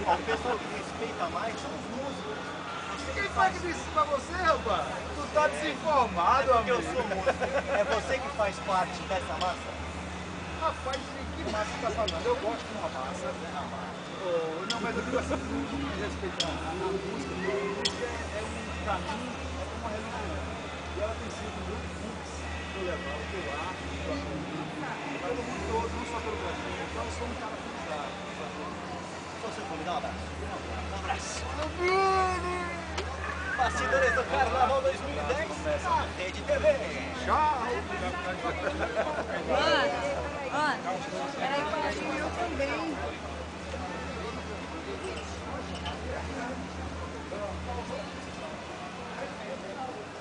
Ó, o pessoal que respeita mais são os músicos. Quem foi que disse isso pra você, rapaz? Tu tá desinformado, Porque eu amigo. sou músico. É você que faz parte dessa massa? Rapaz, que massa você tá falando? Eu gosto de uma massa. Oh, não, mas eu digo assim, respeitando a música. A música é um caminho, é uma religião. E ela tem sido muito fluxo para levar o teu arte, a tua vida, para o mundo todo, não só pelo Brasil. Então eu sou um cara felizado. Sou seu convidado, um abraço. Um abraço. Bastidores do Carnaval 2010 na Rede TV. Tchau! Ana, peraí que eu acho que eu também.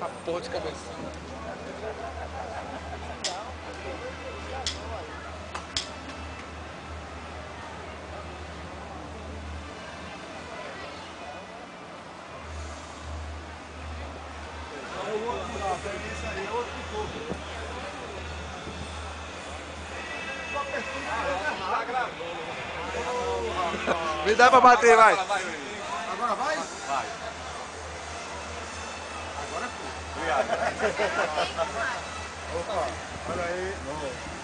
A porra de cabeça. Me dá pra bater, vai. Agora vai? Vai. Agora foi. Obrigado. Opa, olha aí.